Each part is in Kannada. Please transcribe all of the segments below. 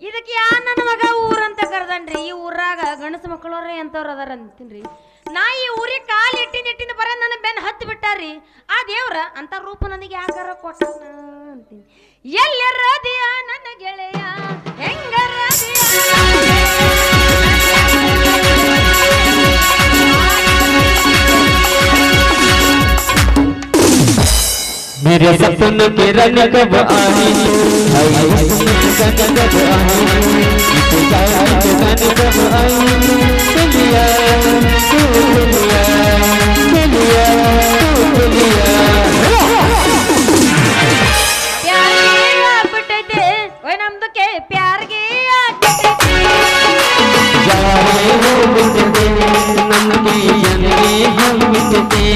ಇದಕ್ಕೆ ಯಾ ನನ್ನ ಮಗ ಊರಂತ ಕರ್ದನ್ರಿ. ಈ ಊರಾಗ ಗಣಸ ಮಕ್ಕಳವ್ರೆ ಎಂತವ್ರ ಅದಾರ ಅಂತೀನ್ರಿ. ನಾ ಈ ಊರಿಗೆ ಕಾಲು ಇಟ್ಟಿನ ಬರ ನನ್ನ ಬೆನ್ನ ಹತ್ತು ಬಿಟ್ಟಾರಿ. ಆ ದೇವ್ರ ಅಂತ ರೂಪ ನನಗೆ ಆಕಾರ ಕೊಟ್ಟ ಅಂತೀನಿ. ಎಲ್ಲರದಿಯ ನನ್ನ ಗೆಳೆಯ ಹೆಂಗರದಿಯ मेरे सपन के रंग कब आई कब आई चलिया चलिया चलिया चलिया प्यार बिटते ओए नಮ್ದಕ್ಕೆ प्यारಗೆ जाने वो बिटते नमके यने हम बिटते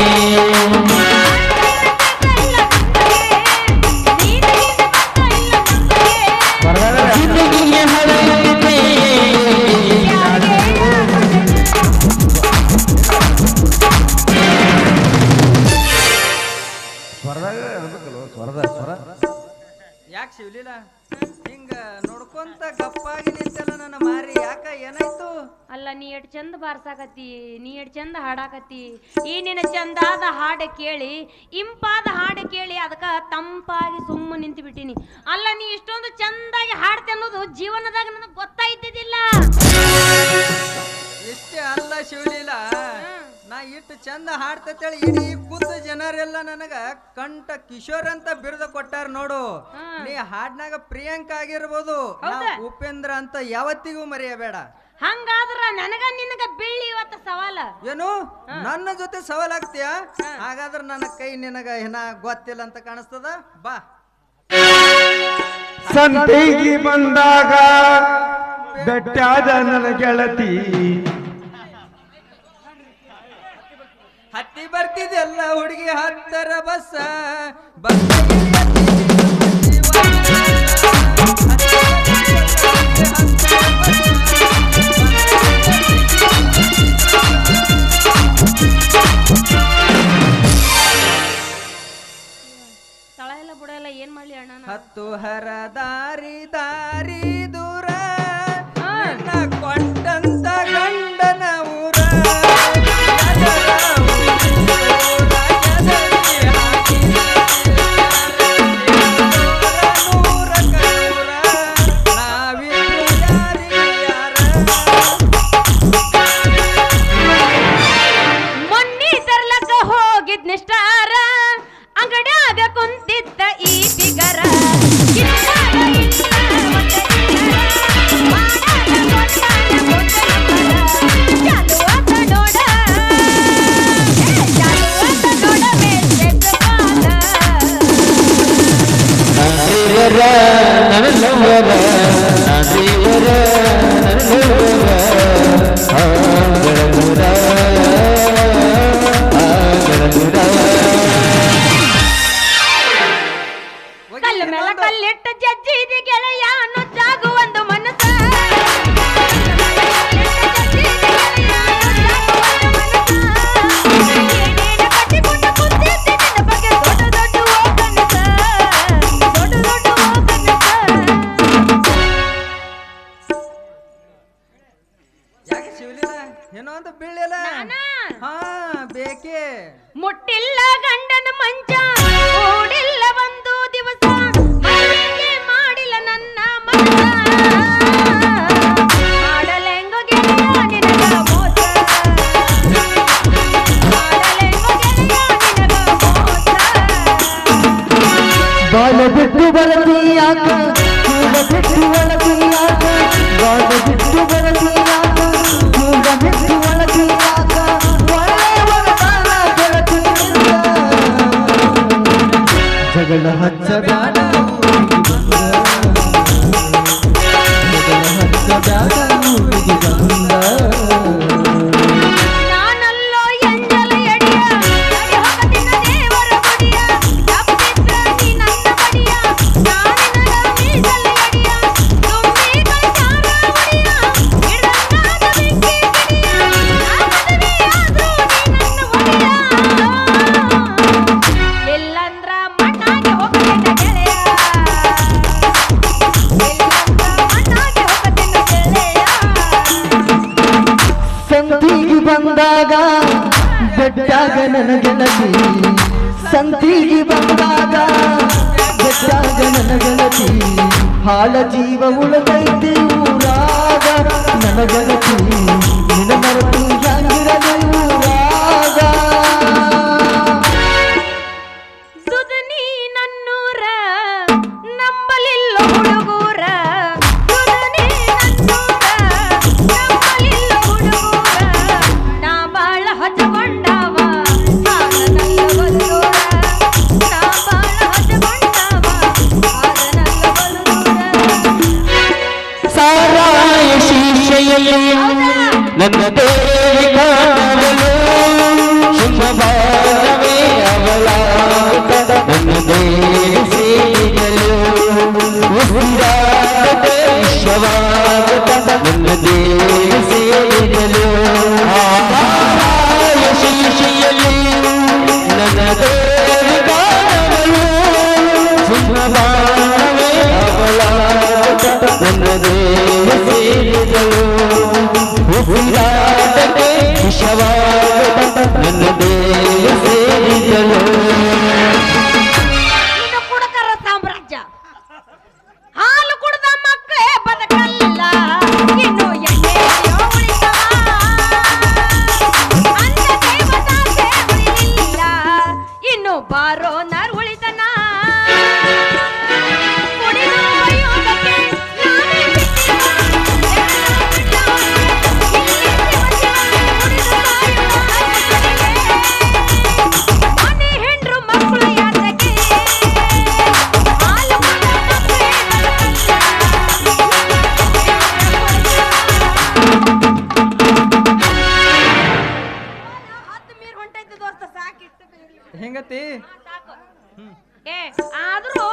ಯಾಕೆ ಶಿವಲಿಲ್ಲ ಹಿಂಗ ನೋಡ್ಕೊಂತ ಗಪ್ಪಾಗಿ ನಿಂತಲ್ಲ ನನ್ನ ಮಾರಿ ಯಾಕ ಏನಾಯ್ತು? ಅಲ್ಲ ನೀ ಎಷ್ಟ್ ಚಂದ ಬಾರ್ಸಾಕತ್ತಿ, ನೀ ಎಷ್ಟ್ ಚಂದ ಹಾಡಾಕತ್ತಿ. ಈ ನಿನ್ನ ಚಂದಾದ ಹಾಡು ಕೇಳಿ, ಇಂಪಾದ ಹಾಡು ಕೇಳಿ ಅದಕ್ಕ ತಂಪಾಗಿ ಸುಮ್ಮ ನಿಂತು ಬಿಟ್ಟಿನಿ. ಅಲ್ಲ ನೀ ಇಷ್ಟೊಂದು ಚಂದಾಗಿ ಹಾಡ್ತೆ ಅನ್ನೋದು ಜೀವನದಾಗ ನನಗೆ ಗೊತ್ತಾಯ್ತಿದ್ದಿಲ್ಲ. ಇಷ್ಟೇ ಅಲ್ಲ ಶಿವಲೀಲ, ನಾ ಇಟ್ಟು ಚಂದ ಹಾಡ್ತೇಳಿ ಇಡೀ ಕುಂತ ಜನರೆಲ್ಲ ನನಗ ಕಂಠ ಕಿಶೋರ್ ಅಂತ ಬಿರುದು ಕೊಟ್ಟಾರ ನೋಡು. ನೀ ಹಾಡ್ನಾಗ ಪ್ರಿಯಾಂಕ ಆಗಿರ್ಬೋದು, ಉಪೇಂದ್ರ ಅಂತ ಯಾವತ್ತಿಗೂ ಮರೆಯಬೇಡ. ಹಂಗಾದ್ರ ನನಗ ನಿನಗ ಬೀಳಿ ಇವತ್ತ ಸವಾಲ ಏನು ನನ್ನ ಜೊತೆ ಸವಾಲ್ ಆಗ್ತೀಯ? ಹಾಗಾದ್ರ ನನ್ನ ಕೈ ನಿನಗ ಏನ ಗೊತ್ತಿಲ್ಲ ಅಂತ ಕಾಣಿಸ್ತದ. ಬಾ ಸಂತೆಗೆ ಬಂದಾಗ ಬೆಟ್ಟಾದ ನನ್ನ ಗೆಳತಿ ಹತ್ತಿ ಬರ್ತಿದೆಲ್ಲ ಹುಡುಗಿ ಹತ್ತರ ಬಸ್ ತಳ ಎಲ್ಲ ಬುಡ ಎಲ್ಲ ಏನ್ ಮಾಡ್ಲಿ ಅಣ್ಣ? ಹತ್ತು ಹರ ದಾರಿ ದಾರಿ ದೂರ ಕೊಂಡಂತ ಗಂಡನ ಊರ ಮೊನ್ನೆ ತರ್ಲಕ್ಕ ಹೋಗಿದ್ ನಿಷ್ಠಾರ ಅಂಗಡ್ಯಾಗ ಕುಂತಿದ್ದ ಈ ಬಿಗರ ಕಲ್ಲು ಮೇಲೆ ಕಲ್ಲಿಟ್ಟ ಜಜ್ಜಿದಿ ಗೆಳೆಯ ನುಜ್ಜಾಗು ಒಂದು ಮನಸ್ಸ. ಏನೇನ ಕಟ್ಟಿಕೊಂಡು ಕೂತಿದ್ದೆ ನಿನ್ನ ಬಗ್ಗೆ ದೊಡ್ಡ ದೊಡ್ಡ ಕನಸ, ದೊಡ್ಡ ದೊಡ್ಡ ಕನಸ. ಯಾಕೆ ಶಿವಲಿಲ್ಲ ಏನೋ ಅಂತ ಬೀಳಿಲ್ಲ? ಹಾ ಬೇಕೇ ಮುಟ್ಟಿಲ್ಲ ಗಂಡನ ಮಂಚ ಓಡಿಲ್ಲ ಒಂದು ದಿವಸ ಮನೆಗೆ ಮಾಡಿಲ್ಲ ನನ್ನ ಮನಸ. ಮಾಡಲೆಂಗೋ ಗೆಳೆಯ ನಿನಗ ಮೋಸ, ಮಾಡಲೆಂಗೋ ಗೆಳೆಯ ನಿನಗ ಮೋಸ. ಬಾಲ ಬಿಟ್ಟು ಬರತೀಯಾಕ ಕೂಡ ಬಿಟ್ಟು ಒಳತೀಯಾಕ ಬಾಲ ಬಿಟ್ಟು ಬರತೀಯಾಕ ಕೂಡ ಬಿಟ್ಟು ಒಳತೀಯಾಕ ಒಳ್ಳೆಯವರದಾನ ಗೆಳತಿಯಿಂದ ಜಗಳ ಹಚ್ಚಬೇಡ ಜಗಳ ಹಚ್ಚಬೇಡ ಊರಿಗೆ ಬಂದ ನಾನಲ್ಲೋ ಎಂಜಲ ಎಡಿಯ ನಡಿ ಹೋಗದಿನ ದೇವರ ಗುಡಿಯ ತಪ್ಪಿದ್ರ ನೀ ನನ್ನ ಬಡಿಯ ನಾನಿನಗ ಮೀಸಲ ಎಡಿಯ ತುಂಬಿ ಕೈಚಾರ ಒಡಿಯ ಹಿಡ್ದಂಗಾದ ಬೆಂಕಿ ಗಿಡಿಯ ನಾ ಮದುವೆಯಾದ್ರೂ ನೀ ನನ್ನ ಒಡಿಯ ಇಲ್ಲಂದ್ರ ಮಣ್ಣಾಗಿ ಹೋಗಲಿನ ಗೆಳೆಯ ಬೆಟ್ಟಾಗ ನನ್ನ ಗೆಳತಿ ಸಂತಿಗೆ ಬಂದಾಗ ಬೆಟ್ಟಾಗ ನನ್ನ ಗೆಳತಿ ಹಾಳ ಜೀವ ಉಳದೈತಿ ಊರಾಗ ನನ್ನ ಗೆಳತಿ ನಿನ್ನ ಮರೆತು ಹೆಂಗಿರಲಿ ಊರಾಗ ದುದನಿ ನನ್ನೂರ ನಂಬಲಿಲ್ಲ ಹುಡುಗೂರ ದುದನಿ ನನ್ನೂರ ನಂಬಲಿಲ್ಲ ಹುಡುಗೂರ ನಾ ಬಾಳ ಹಚ್ಚಕೊಂಡವ ಆಗ ನನ್ನ ಬಲ್ಲೂರ ನಾ ಬಾಳ ಹಚ್ಚಕೊಂಡವ ಆಗ ನನ್ನ ಬಲ್ಲೂರ ಸಾರಾಯ ಶೀಶೆಯಲ್ಲಿ ನನ್ನ ದೇವಿ ಕಾಣಲು ಶುಭಭಾವವೇ ಅವಳಾಗುತ್ತ ನನ್ನ ದೇವಿ ಸೇರಲು ಉಸಿರಾಟದ ವಿಶ್ವವಾಗುತ್ತ ನನ್ನ ದೇವಿ ಸೇರಲು ಸಾರಾಯ ಶೀಶೆಯಲ್ಲಿ ನನ್ನ ದೇವಿ ಕಾಣಲು ಶುಭಭಾವವೇ ಅವಳಾಗುತ್ತ ನನ್ನ ದೇವಿ ಸೇರಿದಳು ಉಸಿರಾಟಕ್ಕೆ ವಿಷವಾಗುತ್ತ ನನ್ನ ದೇವಿ ಸೇರಿದಳು ಇದು ಕುಡಕರ ಸಾಮ್ರಾಜ್ಯ ಹಾಲು ಕುಡ್ದ ಮಕ್ಕಳೇ ಬದುಕಲ್ಲ ಇನ್ನು ಎಣ್ಣೆಯೋ ಉಳಿತವ ಅನ್ನ ದೇವದಾಸೆ ಉಳಿಲಿಲ್ಲ ಇನ್ನು ಬಾರೋ ನರ್ ಉಳಿತನ ಕುಡಿದು ಒಯ್ಯೋದಕ್ಕೆ ನಾವೇ ಮನೆ ಹೆಂಡ್ರು ಮಕ್ಕಳು ಯಾತಕ್ಕೆ ಹಾಲು ಹತ್ತು ಮೀರ್ ಹೊಂಟೈತಿ ದೋಸ್ತ ಸಾಕಿಟ್ಟು ಹೆಂಗತಿ ಏ ಆದ್ರೂ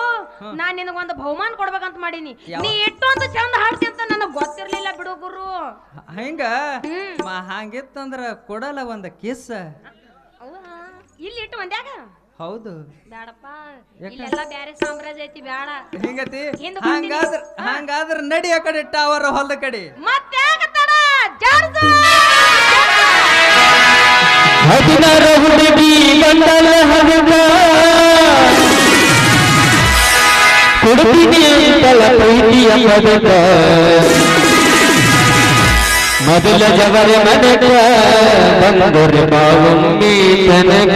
ನಾನ್ ನಿನಗೊಂದು ಬಹುಮಾನ ಕೊಡ್ಬೇಕಂತ ಮಾಡೀನಿ ಯಾವ? ನೀ ಇಟ್ಟೊಂದು ಚಂದ ಹಾಡ್ತಿ ಅಂತ ನನಗ್ ಗೊತ್ತಿರ್ಲಿಲ್ಲ ಬಿಡು ಗುರು ಹೆಂಗ ಹಂಗಿತ್ತಂದ್ರ ಕೊಡಲ್ಲ ಒಂದ ಕಿಸ್ ಹೌದಾ? ಇಲ್ಲಿ ಇಟ್ಟು ಒಂದ್ಯಾಗ ಹೌದು ಬೇಡಪ್ಪ ಯಾಕ? ಇಲ್ಲೆಲ್ಲ ಬ್ಯಾರೆ ಸಾಮ್ರಾಜ್ಯ ಐತಿ ಬೇಡ ಹೆಂಗತಿ ಹಿಂದ್ ಬಂದಿನಿ. ಹಂಗಾದ್ರ ನಡಿ ಆ ಕಡೆ ಟವರ್ ಹೊಲದ ಕಡೆ ಮತ್ತ್ಯಾಕ ತಡ ಜಾರ್ಸು! ಹದಿನಾರ ಹುಡುಗಿ ಬಂದಳ ಹಗುಗ ಕೊಡುತ್ತೀನಿ ಅಂತಳ ಪ್ರೀತಿಯ ಪದಕ ಮೊದಲ ಜವರ ಮನಕ ಬಂದೊರೆ ಬಾವೊಮ್ಮೆ ತನಕ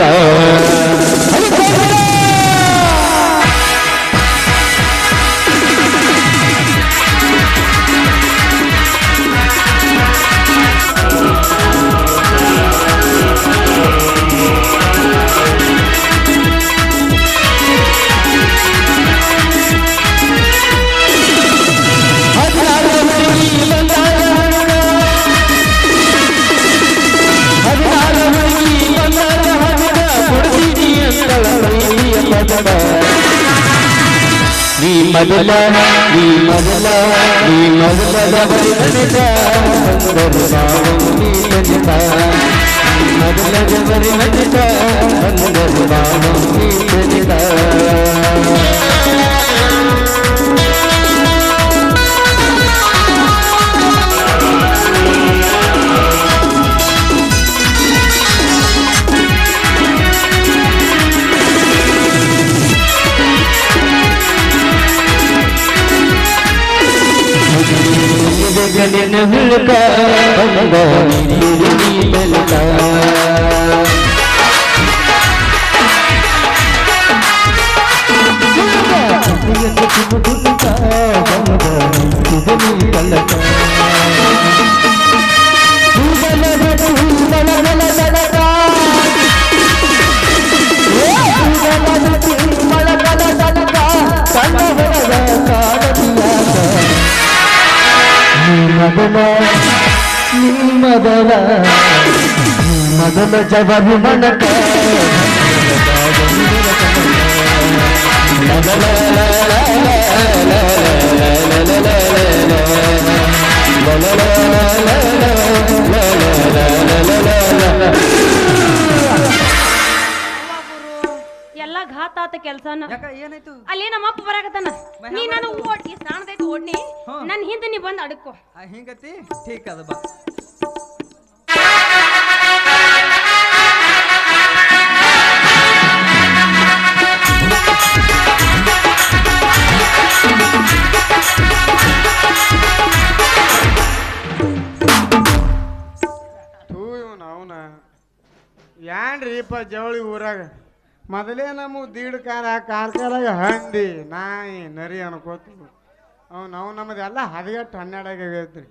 ನೀ ಮೊದಲ ನೀ ಮೊದಲ ನೀ ಮೊದಲ ಬರಿದ ಬಂದರು ಬಾವೊಮ್ಮೆ ತನಕ ಮೊದಲ ಬರಿದ ಬಂದರು ಬಾವೊಮ್ಮೆ ತನಕ ಜಗಲಿನ ಹುಡುಕ ಬಂದ ನೀಡಿ ಬೆಳಕ ಮೊದಲ ಜವರು ಮನಕ ಎಲ್ಲ ಘಾತ ಆತ ಕೆಲ್ಸನ ಯಾಕ ಏನಾಯ್ತು ಅಲ್ಲಿ ನಮ್ಮ ಅಪ್ಪ ಬರಾಕತ್ತಾನ ನೀ ನಾನು ಓಡಿ ಸ್ನಾನದೈತಿ ಓಡ್ನಿ ನನ್ ಹಿಂದೆ ನೀ ಬಂದ್ ಅಡಕ್ಕೋ ಹಿಂಗತಿ ಠೀಕ್ ಅದ ಬಾ ಏನ್ರಿಪ್ಪ ಜವಳಿ ಊರಾಗ ಮೊದಲೇ ನಮಗೆ ದೀಡ್ ಕಾರ್ಕಾಲಾಗ ಹಂದಿ ನಾಯಿ ನರಿ ಅನ್ಕೋತೀವಿ ನಾವು ನಮ್ಮದೆಲ್ಲ ಹದಿಗೆಟ್ಟು 12 ಆಗೈತ್ರಿ.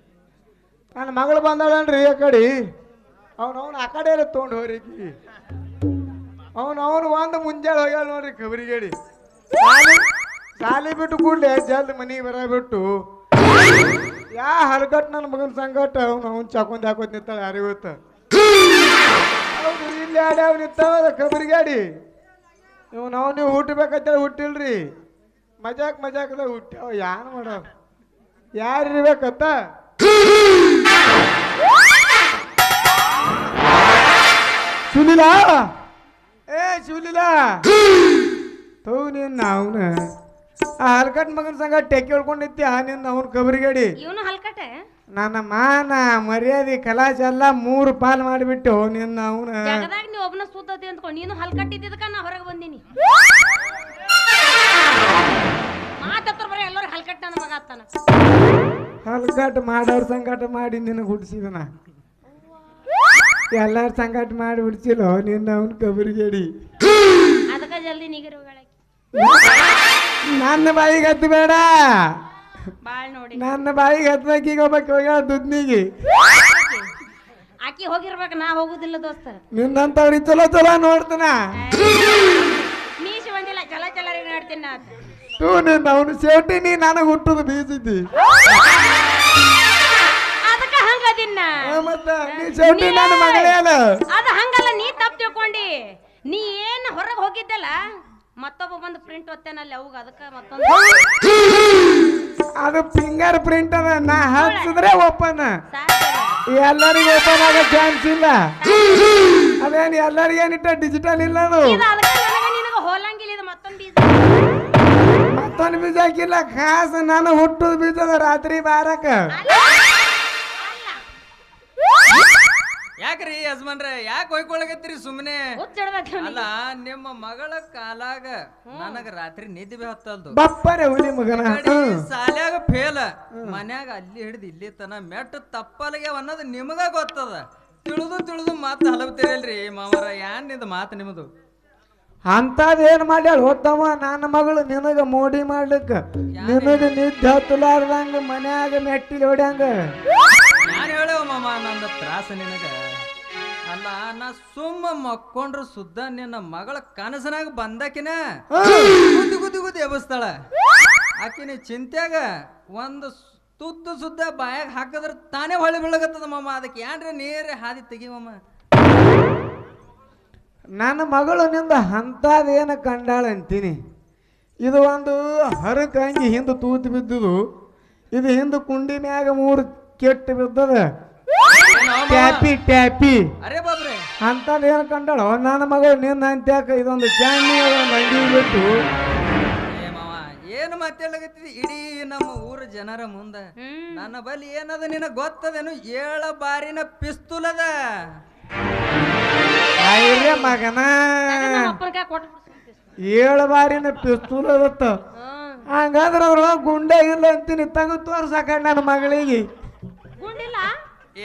ನನ್ನ ಮಗಳು ಬಂದಾಳನ್ರಿ ಆ ಕಡೆ ಅವ್ನು ಆ ಕಡೆ ತೊಗೊಂಡು ಹೋರಿಕಿ ಅವನು ಒಂದು ಮುಂಜಾನೆ ಹೋಗ್ಯಾಳ ನೋಡ್ರಿ ಕಬರಿಗೇಡಿ ಸಾಲಿ ಬಿಟ್ಟು ಕೂಡಲೇ ಜಲ್ದಿ ಮನೆಗೆ ಬರಬಿಟ್ಟು ಹಲ್ಕಟ್ ನನ್ನ ಮಗನ ಸಂಗಟ ಅವ್ನು ಚಾಕೊಂಡ್ ಹಾಕೋತ್ ನಿಂತಾಳ ಯಾರಿಗೂ ಗೊತ್ತ ಹೌದು ಇಲ್ಲಿ ಆಡ್ಯಾವ ನಿಂತಾವ ಕಬರಿಗಾಡಿ ನೀವು ಹುಟ್ಟಬೇಕಂತೇಳಿ ಹುಟ್ಟಿಲ್ರಿ ಮಜಾಕ್ದ ಹುಟ್ಟ್ಯಾವ ಯಾನ್ ಮಾಡೋ ಯಾರು ಇರ್ಬೇಕತ್ತ ಶಿವಲೀಲಾ ಶಿವಲೀಲಾ ತೌ ನೀನ್ ಅವನ ಆ ಹಲ್ಕಟ್ ಮಗನ ಸಂಗ ಟೆಕ್ಕಿ ಹೊಡ್ಕೊಂಡಿತ್ತಿ ನಿನ್ನ ಅವ್ನ ಕಬರಿಗಾಡಿ ಇವನು ಹಲ್ಕಟೆ ನನ್ನ ಮಾನ ಮರ್ಯಾದೆ ಕಲಾಶ ಎಲ್ಲ 3 ಪಾಲ್ ಮಾಡಿಬಿಟ್ಟು ನಿನ್ನ ಅವನ ಜಗದಾಗ ನೀ ಒಬ್ಬನ ಸುದ್ದತಿ ಅಂದ್ಕೊಂಡು ನೀನು ಹಲ್ಕಟ್ಟಿದ್ದಕ್ಕ ನಾ ಹೊರಗೆ ಬಂದೀನಿ ಮಾತತ್ರ ಬರೀ ಎಲ್ಲರೂ ಹಲ್ಕಟ್ಟ ನನ್ನ ಮಗ ಆತಾನ ಹಲ್ಕಟ್ ಮಾಡೋರ್ ಸಂಕಟ ಮಾಡಿ ನಿನಗೆ ಹುಡ್ಸಿದನ ಎಲ್ಲಾರ ಸಂಕಟ ಮಾಡಿ ಹುಡ್ಸಿಲ್ಲ ನಿನ್ನ ಅವನ ಕಬರಿಗೇಡಿ ಅದಕ್ಕ ಜಲ್ದಿ ನೀಗಿರು ನನ್ನ ಬಾಯಿಗೆ ಹತ್ತು ಬೇಡ ಬಾಳ್ ನೋಡಿ ನನ್ನ ಬಾಯಿಗೆ ಹತ್ಬೇಕೀಗ ಒಬ್ಬಕ್ಕೆ ಹೋಗ್ಯಾಳ ದುಡ್ನಿಗೆ ಆಕಿ ಹೋಗಿರ್ಬೇಕು ನಾ ಹೋಗುದಿಲ್ಲ ದೋಸ್ತ ನಿನ್ನಂತವ್ರಿ ಚಲೋ ನೋಡ್ತಾನ ಮೀಸಿ ಬಂದಿಲ್ಲ ಚಲ ನೋಡ್ತೀನಿ ನಾ ತೂ ನಿನ್ನ ಅವನು ಸೇಟಿ ನೀ ನನಗೆ ಹುಟ್ಟುದು ಬೀಸಿದ್ದಿ ಅದಕ್ಕ ಹಂಗದಿನ್ನ ಮತ್ತ ನೀ ಸೇಟಿ ನನ್ನ ಮಗಳೇ ಅಲ್ಲ ಅದ ಹಂಗಲ್ಲ ನೀ ತಪ್ಪು ತಿಳ್ಕೊಂಡಿ ನೀ ಏನ್ ಹೊರಗೆ ಹೋಗಿದ್ದಲ್ಲ ಮತ್ತೊಬ್ಬ ಬಂದು ಪ್ರಿಂಟ್ ಒತ್ತೇನಲ್ಲಿ ಅವಾಗ ಅದಕ್ಕ ಮತ್ತೊಂದು ಅದು ಫಿಂಗರ್ ಪ್ರಿಂಟ್ ಅದ ನಾ ಹಾಕ್ಸಿದ್ರೆ ಓಪನ್ ಸಾಕು ಎಲ್ಲರಿಗೂ ಓಪನ್ ಆಗೋ ಚಾನ್ಸ್ ಇಲ್ಲ ಅದೇನು ಎಲ್ಲರಿಗೇನಿಟ್ಟ ಡಿಜಿಟಲ್ ಇಲ್ಲ ಅದು ಇದು ಅದಕ್ಕ ನನಗ ನಿನಗ ಹೋಲಂಗಿಲ್ಲ ಇದು ಮತ್ತೊಂದು ಬೀಜ ಮತ್ತೊಂದು ಬೀಜ ಹಾಕಿಲ್ಲ ಖಾಸ್ ನಾನು ಹುಟ್ಟುದು ಬೀಜದ ರಾತ್ರಿ ಬಾರಕ ಯಾಕ್ರಿ ಯಜಮಾನ್ರೆ ಯಾಕೆ ಹೊಯ್ಕೊಳಗತ್ತೀರಿ ಸುಮ್ಮನೆ ಹುಚ್ಚಿಡ್ದ ಅಲ್ಲ ನಿಮ್ಮ ಮಗಳ ಕಾಲಾಗ ನನಗ ರಾತ್ರಿ ನಿದ್ದೆ ಬಿ ಹತ್ತಲ್ದು ಬಪ್ಪರೆ ಹುಲಿ ಮಗನ ಸಾಲ್ಯಾಗ ಫೇಲ್ ಮನ್ಯಾಗ ಅಲ್ಲಿ ಹಿಡಿದು ಇಲ್ಲಿ ತನ ಮೆಟ್ಟ ತಪ್ಪಲಿಗೆ ಅನ್ನೋದು ನಿಮಗ ಗೊತ್ತದ ತಿಳಿದು ಮಾತು ಹಲಬ್ತೀರಲ್ರಿ ಮಾವರ ಯಾನ್ ಇದು ಮಾತು ನಿಮ್ಮದು ಅಂತದೇನ್ ಮಾಡ್ಯಾಳ ಹೋತಮ್ಮ ನನ್ನ ಮಗಳು ನಿನಗ ಮೋಡಿ ಮಾಡ್ಲಿಕ್ಕ ನಿನಗ ನಿದ್ದೆ ಹತ್ತಲಾರ್ದಂಗ ಮನ್ಯಾಗ ಮೆಟ್ಟಿಲಿ ಹೊಡ್ಯಾಂಗ ನಾನು ಹೇಳವ ಮಾಮ ನಂದು ತ್ರಾಸ ನಿನಗ ಅಲ್ಲ ನಾ ಸುಮ್ಮ ಮಕ್ಕೊಂಡ್ರು ಸುದ್ದ ನಿನ್ನ ಮಗಳ ಕನಸನಾಗ ಬಂದಾಕಿನ ಗುದ್ದಿ ಎಬಸ್ತಾಳ ಆಕಿನ ಚಿಂತ್ಯಾಗ ಒಂದು ತುತ್ತು ಸುದ್ದ ಬಾಯಾಗ ಹಾಕಿದ್ರ ತಾನೇ ಹೊಳೆ ಬೀಳಗತ್ತದ ಮಾಮ ಅದಕ್ಕೆ ಏನ್ರ ನೀರೇ ಹಾದಿ ತೆಗಿವಮ್ಮ ನನ್ನ ಮಗಳು ನಿಂದ ಅಂತದೇನ ಕಂಡಾಳ ಅಂತೀನಿ ಇದು ಒಂದು ಹರಕಂಗಿ ಹಿಂದೆ ತೂತು ಬಿದ್ದುದು ಇದು ಹಿಂದೆ ಕುಂಡಿ ಮ್ಯಾಗ 3 ಕೆಟ್ಟು ಬಿದ್ದದ ಟ್ಯಾಪಿ ಅರೆ ಬಾಬ್ರೆ ಅಂತದೇನು ಕಂಡಾಳ ನನ್ನ ಮಗಳು ನಿನ್ನ ಅಂತ್ಯಾಕ ಇದೊಂದು ಚಾಣಿ ಒಂದು ಅಂಗಿ ಬಿಟ್ಟು ಏ ಮಾವ ಏನು ಮಾತಾಡ್ಲಾಗತ್ತಿದಿ ಇಡೀ ನಮ್ಮ ಊರ ಜನರ ಮುಂದ ನನ್ನ ಬಲ್ಲಿ ಏನದ ನಿನಗ ಗೊತ್ತದೇನು 7 ಬಾರಿನ ಪಿಸ್ತೂಲದ ಮಗನ ಅಪ್ಪನ ಕೊಟ್ಟು 7 ಬಾರಿನ ಪಿಸ್ತೂಲ್ ಅದತ್ತ ಹಂಗಾದ್ರೆ ಅದ್ರೊಳಗ ಗುಂಡೆ ಇಲ್ಲ ಅಂತೀನಿ ತಗದು ತೋರ್ಸಾಕ ನನ್ನ ಮಗಳಿಗೆ ಗುಂಡಿಲ್ಲ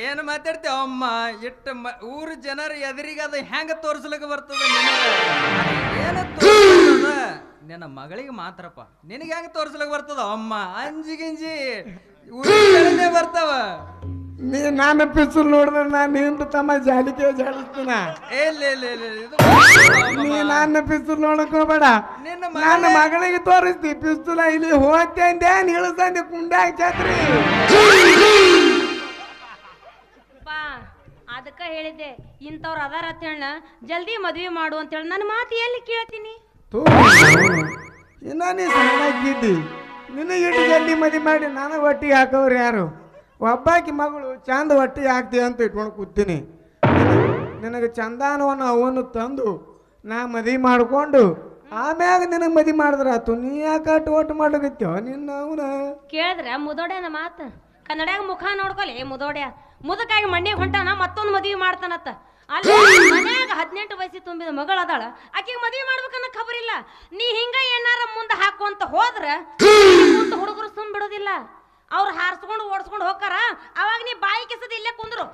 ಏನು ಮಾತಾಡ್ತೇವ ಅಮ್ಮ ಇಟ್ಟ ಊರ ಜನರ ಎದುರಿಗೆ ಅದು ಹೆಂಗ ತೋರ್ಸ್ಲಿಕ್ಕೆ ಬರ್ತದ ನಿನಗ ಏನು ತೋರ್ಸದ ನಿನ್ನ ಮಗಳಿಗೆ ಮಾತ್ರಪ್ಪ ನಿನಗೆ ಹೆಂಗ ತೋರ್ಸ್ಲಿಕ್ಕೆ ಬರ್ತದ ಅಮ್ಮ ಅಂಜಿಗಿಂಜಿ ಊರಿನೇ ಬರ್ತಾವ ನೀ ನಾನು ಪಿಸ್ತೂಲ್ ನೋಡಿದ್ರೆ ನಾನು ಹಿಂದೆ ತಮ್ಮ ಜಾಲಿಕೆ ಜಾಲಿಸ್ತೀನ ನೀ ನನ್ನ ಪಿಸ್ತೂಲ್ ನೋಡಕ್ ಹೋಗ್ಬೇಡ ನನ್ನ ಮಗಳಿಗೆ ತೋರಿಸ್ತಿ ಪಿಸ್ತೂಲ ಇಲ್ಲಿ ಹೋಗ್ತೆ ಅಂದೆ ಇಳಿಸ್ತಂದೆ ಕುಂಡ್ಯಾಗ ಛತ್ರಿ ಅದಕ್ಕ ಹೇಳಿದ್ದೆ ಇಂಥವ್ರು ಅದಾರ ಅಂತೇಳ ಜಲ್ದಿ ಮದ್ವೆ ಮಾಡು ಅಂತೇಳಿ ನನ್ನ ಮಾತು ಎಲ್ಲಿ ಕೇಳ್ತೀನಿ ಇನ್ನ ನೀ ಸಣ್ಣಾಗಿದ್ದಿ ನಿನಗೆ ಇಟ್ಟು ಜಲ್ದಿ ಮದುವೆ ಮಾಡಿ ನನಗೆ ಒಟ್ಟಿಗೆ ಹಾಕೋರು ಯಾರು ಒಬ್ಬಾಕಿ ಮಗಳು ಚಂದ ಒಟ್ಟಿಗೆ ಹಾಕ್ತೀವಿ ಅಂತ ಇಟ್ಕೊಂಡು ಕೂತೀನಿ ನಿನಗೆ ಚಂದಾನವನ್ನು ಅವನ್ನು ತಂದು ನಾ ಮದುವೆ ಮಾಡಿಕೊಂಡು ಆಮ್ಯಾಗ ನಿನಗೆ ಮದುವೆ ಮಾಡಿದ್ರ ಆತು ನೀ ಯಾಕೆ ಒಟ್ಟು ಮಾಡಕತ್ತೀವ ನಿನ್ನ ಅವನ ಕೇಳಿದ್ರ ಮುದೋಡ್ಯಾನ ಮಾತು ಕನ್ನಡ್ಯಾಗ ಮುಖ ನೋಡ್ಕೊಲಿ ಮುದೋಡ್ಯ ಮುದಕಾಗಿ ಮಣ್ಣಿಗೆ ಹೊಂಟಾನ ಮತ್ತೊಂದು ಮದುವೆ ಮಾಡ್ತಾನತ್ತ ಅಲ್ಲಿ ಮನ್ಯಾಗ 18 ವಯಸ್ಸು ತುಂಬಿದ ಮಗಳು ಅದಾಳ ಆಕಿಗೆ ಮದುವೆ ಮಾಡ್ಬೇಕನ್ನ ಖಬರ್ ಇಲ್ಲ ನೀ ಹಿಂಗ ಏನಾರ ಮುಂದೆ ಹಾಕುವಂತ ಹೋದ್ರ ಹುಡುಗರು ಸುಮ್ ಬಿಡೋದಿಲ್ಲ ಅವ್ರು ಹಾರಿಸ್ಕೊಂಡು ಓಡಿಸ್ಕೊಂಡು ಹೋಗ್ತಾರ ಅವಾಗ ನೀ ಬಾಯಿ ಕೆಸದ ಇಲ್ಲೇ ಕುಂದ್ರು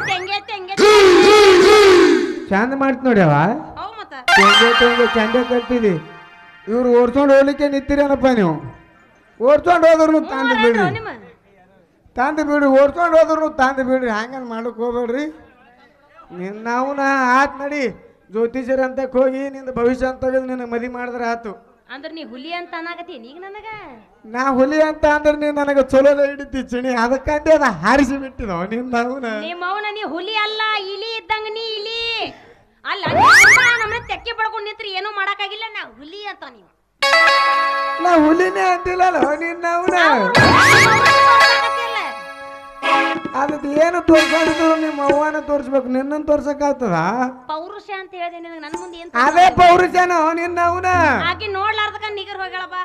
ತೆಂಗೆ ತೆಂಗೆ ಚಂದ ಮಾಡ್ತಿ ನೋಡ್ಯವ ಹೌ ಮತ್ತ ಚಂದ ಕಲ್ತಿದಿ ಇವ್ರು ಓಡ್ಸ್ಕೊಂಡು ಹೋಗ್ಲಿಕ್ಕೆ ನಿಂತಿರೇನಪ್ಪ ನೀವು ಓಡ್ಸ್ಕೊಂಡು ಹೋದ್ರು ತಂದು ಬಿಡ್ರಿ ನಿಮ್ಮ ತಂದು ಬಿಡ್ರಿ ಓಡ್ಸ್ಕೊಂಡು ಹೋದ್ರು ತಂದು ಬಿಡ್ರಿ ಹಂಗನ್ ಮಾಡಕ್ ಹೋಗ್ಬೇಡ್ರಿ ನಾವು ಆತ್ ನಡಿ ಜ್ಯೋತಿಷರ ಅಂತಕ್ ಹೋಗಿ ನಿಂದ ಭವಿಷ್ಯ ಅಂತ ತೆಗೆದು ನಿನ್ನ ಮದಿ ಮಾಡಿದ್ರೆ ಆತು ಅಂದ್ರ ನೀ ಹುಲಿ ಅಂತ ಅನ್ನಾಗತ್ತೀನಿ ಈಗ ನನಗ ನಾ ಹುಲಿ ಅಂತ ಅಂದ್ರೆ ನೀ ನನಗೆ ಚಲೋದ ಹಿಡಿತಿ ಚಿಣಿ ಅದಕ್ಕಂತೆ ಅದ ಹಾರಿಸಿ ಬಿಟ್ಟಿದವ ನಿನ್ನ ಅವನ ನಿಮ್ಮ ಅವನ ನೀ ಹುಲಿ ಅಲ್ಲ ಇಲಿ ಇದ್ದಂಗ ನೀ ಇಲಿ ಅಲ್ಲ ನಮ್ಮನೆ ತೆಕ್ಕೆ ಬಡ್ಕೊಂಡು ನಿಂತ್ರಿ ಏನೂ ಮಾಡಕ್ಕಾಗಿಲ್ಲ ನಾ ಹುಲಿ ಅಂತ ನೀವು ನಾ ಹುಲಿನೇ ಅಂತಿಲ್ಲಲ್ಲ ನಿನ್ನ ಅವನ ಅದಕ್ಕೆ ಏನು ತೋರ್ಸಿದ್ರು ನಿಮ್ಮ ಅವ್ವನ ತೋರ್ಸ್ಬೇಕು ನಿನ್ನನ್ನು ತೋರ್ಸಕ್ಕಾಗ್ತದ ಪೌರುಷ ಅಂತ ಹೇಳಿದೆ ನಿನಗೆ ನನ್ನ ಮುಂದೆ ಏನ್ ಅದೇ ಪೌರುಷನೋ ನಿನ್ನ ಅವನ ಆಕಿ ನೋಡ್ಲಾರ್ದಕ್ಕ ನಿಗರ್ ಹೋಗ್ಯಾಳ ಬಾ